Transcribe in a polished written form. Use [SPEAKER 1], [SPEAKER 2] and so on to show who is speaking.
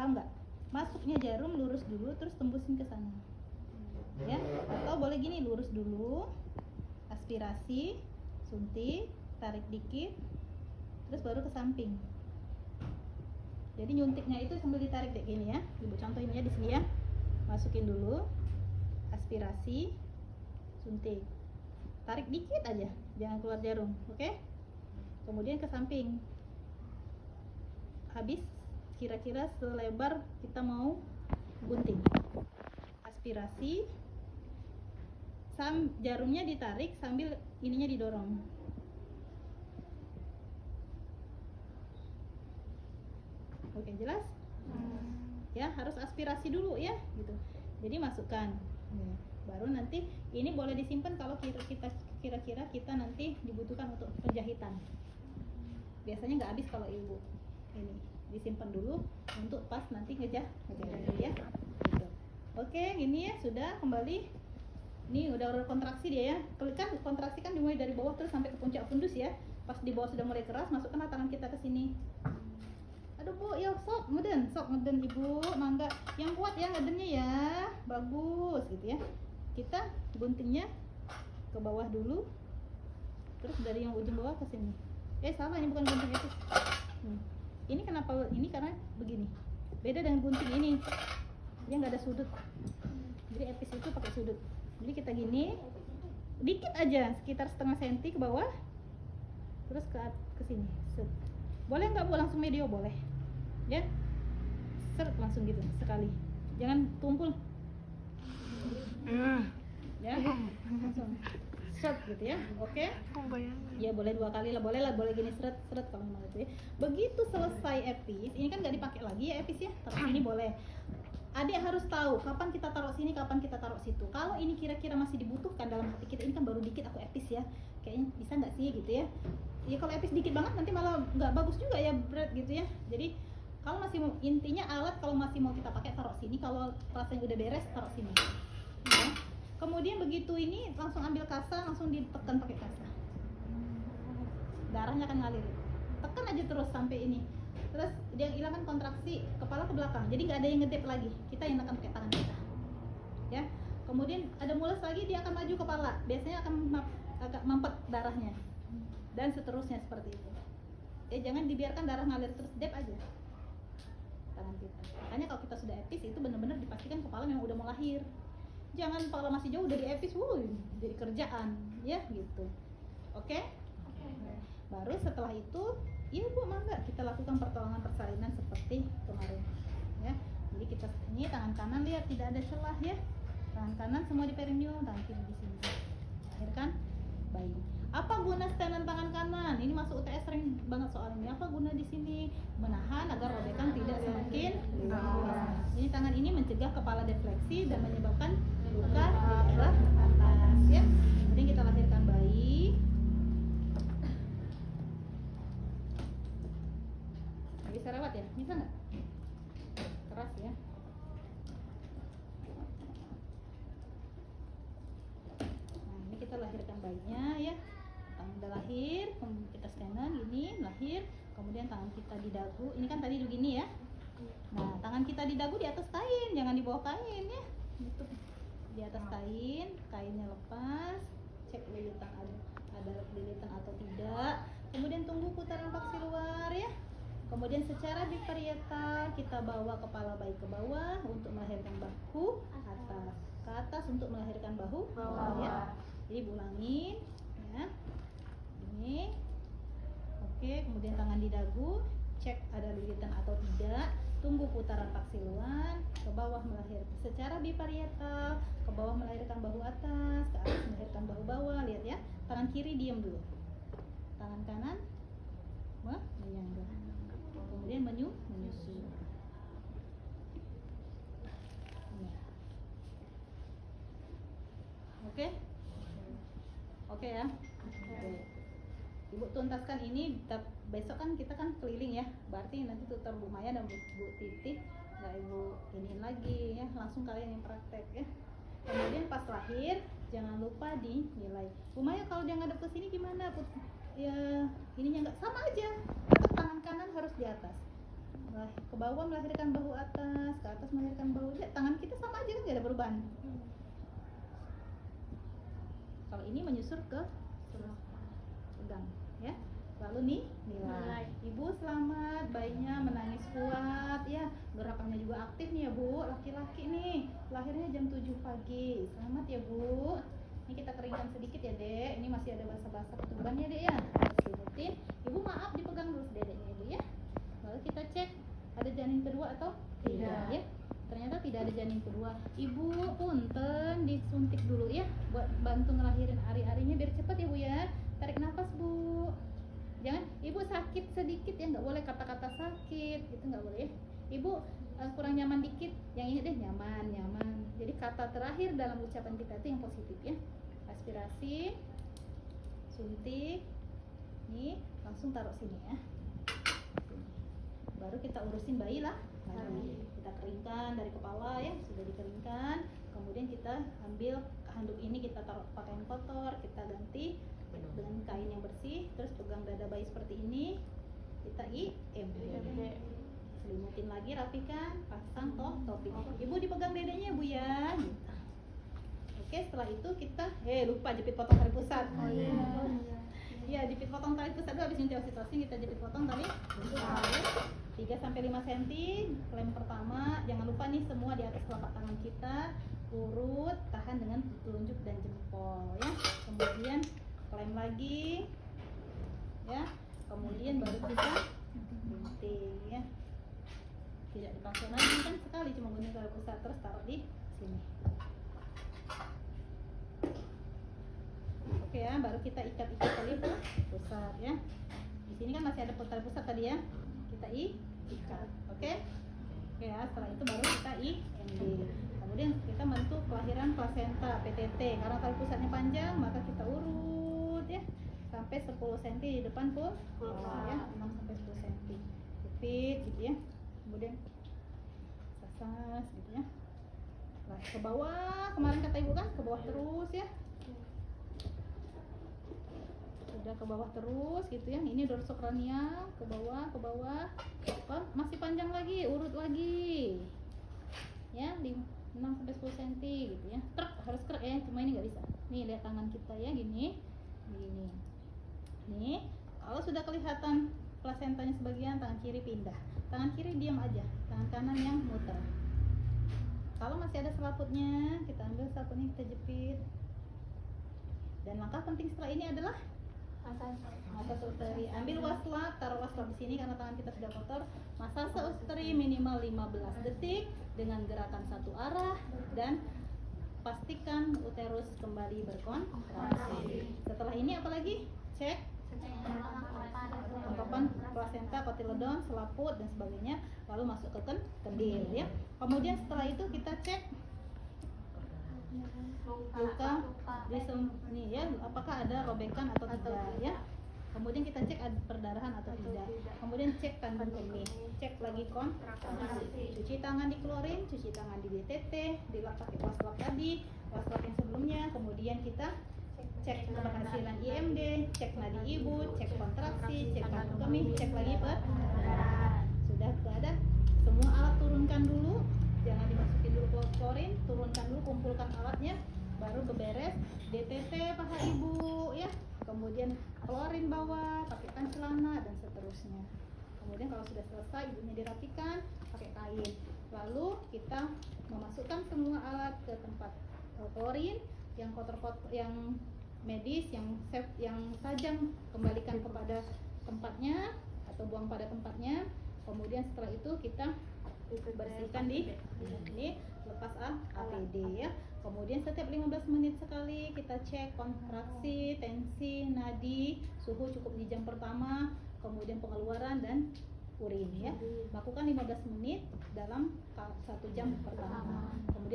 [SPEAKER 1] Paham nggak? Masuknya jarum lurus dulu, terus tembusin ke sana. Ya, atau boleh gini, lurus dulu, aspirasi, suntik, tarik dikit, terus baru ke samping. Jadi nyuntiknya itu sambil ditarik deh gini ya. Ibu contohin ya di sini ya. Masukin dulu, aspirasi, suntik, tarik dikit aja, jangan keluar jarum, oke? Kemudian ke samping. Habis kira-kira selebar kita mau gunting. Aspirasi, jarumnya ditarik sambil ininya didorong. Oke, jelas? Ya, harus aspirasi dulu ya, gitu. Jadi masukkan. Baru nanti ini boleh disimpan kalau kira-kira kita nanti dibutuhkan untuk penjahitan. Biasanya nggak habis kalau ibu. Ini disimpan dulu untuk pas nanti ngejah ya. Gitu. Oke, ini ya sudah kembali. Ini udah kontraksi dia ya. Kan kontraksi kan dimulai dari bawah terus sampai ke puncak fundus ya. Pas di bawah sudah mulai keras, masukkanlah tangan kita ke sini. Aduh Bu, ya sok ngeden ibu, mangga yang kuat ya ngedennya ya, bagus gitu ya. Kita guntingnya ke bawah dulu, terus dari yang ujung bawah ke sini. Salah, ini bukan gunting epis. Ini kenapa? Ini karena begini. Beda dengan gunting ini, dia nggak ada sudut. Jadi epis itu pakai sudut. Jadi kita gini, dikit aja, sekitar setengah senti ke bawah, terus ke sini. Boleh nggak Bu langsung medio? Boleh. Ya, seret langsung gitu sekali, jangan tumpul. Ya, langsung seret gitu ya. Oke. Ya boleh 2 kali lah, boleh gini seret kalau mau itu ya. Begitu selesai epis, ini kan nggak dipakai lagi ya epis ya, taruh sini boleh. Adik harus tahu kapan kita taruh sini, kapan kita taruh situ. Kalau ini kira-kira masih dibutuhkan dalam hati kita, ini kan baru dikit aku epis ya, kayaknya bisa nggak sih gitu ya. Ya kalau epis dikit banget nanti malah nggak bagus juga ya berat gitu ya. Jadi kalau masih intinya alat kalau masih mau kita pakai taruh sini, kalau rasanya udah beres taruh sini. Ya. Kemudian begitu ini langsung ambil kasa, langsung ditekan pakai kasa. Darahnya akan ngalir. Tekan aja terus sampai ini. Terus dia hilangkan kontraksi kepala ke belakang. Jadi nggak ada yang ngedep lagi. Kita yang tekan pakai tangan kita. Ya. Kemudian ada mules lagi, dia akan maju kepala. Biasanya akan agak mampet darahnya. Dan seterusnya seperti itu. Jangan dibiarkan darah ngalir terus, dep aja tangan kita. Makanya kalau kita sudah epis itu benar-benar dipastikan kepala memang udah mau lahir. Jangan kepala masih jauh dari epis, jadi kerjaan ya gitu. Oke? Baru setelah itu, iya Bu, mangga kita lakukan pertolongan persalinan seperti kemarin. Ya. Jadi kita ini tangan kanan lihat tidak ada celah ya. Tangan kanan semua di perineum, tangan kiri di sini. Lahirkan bayi. Apa guna stenan tangan kanan? Ini masuk UTS sering banget soal ini. Apa guna di sini? Menahan agar robekan tidak semakin luas. Ini tangan ini mencegah kepala defleksi dan menyebabkan luka di daerah atas ya. Kemudian kita lahirkan bayi. Bisa rawat ya? Bisa nggak? Keras ya. Nah, ini kita lahirkan bayinya ya. Udah lahir, kita scanner gini, lahir, kemudian tangan kita di dagu, ini kan tadi begini ya. Nah, tangan kita di dagu di atas kain, jangan di bawah kain ya. Gitu. Di atas kain, kainnya lepas, cek lilitan ada lilitan atau tidak. Kemudian tunggu putaran paksi luar ya. Kemudian secara biparietal kita bawa kepala bayi ke bawah untuk melahirkan bahu atas, ke atas untuk melahirkan bahu bawah ya. Jadi ulangin ya. Ini. Oke, kemudian tangan di dagu, cek ada lilitan atau tidak. Tunggu putaran paksiluan, ke bawah melahirkan secara biparietal, ke bawah melahirkan bahu atas, ke atas melahirkan bahu bawah. Lihat ya, tangan kiri diam dulu, tangan kanan menyangga, kemudian menyusul. Oke ya. Ibu tuntaskan ini, besok kan kita kan keliling ya, berarti nanti tutor Bu Maya dan Bu Titi nggak Ibu iniin lagi ya, langsung kalian yang praktek ya. Kemudian pas lahir jangan lupa dinilai. Bu Maya kalau dia ngadep ke sini gimana? Ya ininya nggak sama aja, tetap tangan kanan harus di atas. ke bawah melahirkan bahu atas, ke atas melahirkan bahu. Lihat tangan kita sama aja kan, gak ada perubahan. Kalau ini menyusur ke pegang ya. Lalu nih nilai. Ibu selamat, bayinya menangis kuat ya. Gerakannya juga aktif nih ya Bu. Laki-laki nih, lahirnya jam 7 pagi. Selamat ya Bu. Ini kita keringkan sedikit ya Dek. Ini masih ada basah-basah ketuban ya Dek ya. Selimutin. Ibu maaf dipegang dulu dedeknya Ibu ya. Lalu kita cek ada janin kedua atau tidak ya. Ternyata tidak ada janin kedua. Ibu punten disuntik dulu ya, buat bantu ngelahirin ari-arinya biar cepat ya Bu ya. Tarik nafas Bu. Jangan Ibu sakit sedikit ya, nggak boleh kata-kata sakit gitu, nggak boleh ya. Ibu kurang nyaman dikit, yang ini deh nyaman. Jadi kata terakhir dalam ucapan kita itu yang positif ya. Aspirasi, suntik, nih langsung taruh sini ya. Baru kita urusin bayi lah. Kita keringkan dari kepala ya, sudah dikeringkan. Kemudian kita ambil handuk ini, kita taruh pakaian kotor, kita ganti dengan kain yang bersih. Terus pegang dada bayi seperti ini, kita IMD. Selimutin lagi, rapikan, pasang topi. Ibu dipegang dedenya Bu ya. Oke, setelah itu kita lupa jepit potong tali pusat. Iya, jepit potong tali pusat dulu. Habis nyuntik oksitosin kita jepit potong tali pusat 3-5 cm. Klem pertama, jangan lupa nih semua di atas telapak tangan kita urut, tahan dengan telunjuk dan jempol ya. Kemudian klem lagi ya. Kemudian baru kita gunting ya. Tidak dipakai lagi kan, sekali cuma gunting tali pusat, terus taruh di sini. Oke ya, baru kita ikat tali pusat ya. Di sini kan masih ada tali pusat tadi ya. Kita ikat. Oke ya, setelah itu baru kita IMD. Kemudian kita bantu kelahiran plasenta PTT. Karena tali pusatnya panjang, maka kita urut ya sampai 10 cm di depan pun ya, 6-10 cm. Jepit gitu ya. Kemudian sasas gitu ya. Nah, ke bawah, kemarin kata Ibu kan, ke bawah terus ya. Udah ke bawah terus gitu ya. Ini dorsokranial, ke bawah. Masih panjang lagi, urut lagi. Ya, di 6-10 cm gitu ya. Harus krek ya, cuma ini nggak bisa. Nih lihat tangan kita ya, gini. Nih, kalau sudah kelihatan plasentanya sebagian, tangan kiri pindah. Tangan kiri diam aja, tangan kanan yang muter. Kalau masih ada selaputnya, kita ambil selaputnya, kita jepit. Dan langkah penting setelah ini adalah masase usteri. Ambil waslap, taruh waslap di sini karena tangan kita sudah kotor. Masase usteri minimal 15 detik dengan gerakan satu arah dan pastikan uterus kembali berkontraksi. Setelah ini apalagi? Cek kelengkapan plasenta, kotiledon, selaput dan sebagainya, lalu masuk ke kendil ya. Kemudian setelah itu kita cek luka di sini ya, apakah ada robekan atau tidak ya. Kemudian kita cek ada perdarahan atau tidak. Kemudian cek kandung kemih, cek lagi kontraksi. Cuci tangan dikeluarin, cuci tangan di DTT, dilap pakai waslap tadi, waslap yang sebelumnya. Kemudian kita cek keberhasilan IMD, cek nadi ibu, cek kontraksi, cek kandung kemih, cek lagi perdarahan. Sudah ada semua alat, turunkan dulu, jangan dimasukin dulu klorin, turunkan dulu, kumpulkan alatnya, baru beberes DTT paha ibu ya. Kemudian klorin bawah, pakaikan celana dan seterusnya. Kemudian kalau sudah selesai, ibunya dirapikan pakai kain. Lalu kita memasukkan semua alat ke tempat klorin yang kotor-kotor, yang medis, yang safe, yang tajam, kembalikan kepada tempatnya atau buang pada tempatnya. Kemudian setelah itu kita bersihkan di ini, lepas APD ya. Kemudian setiap 15 menit sekali kita cek kontraksi, tensi, nadi, suhu cukup di jam pertama, kemudian pengeluaran dan urin ya. Lakukan 15 menit dalam 1 jam pertama. Kemudian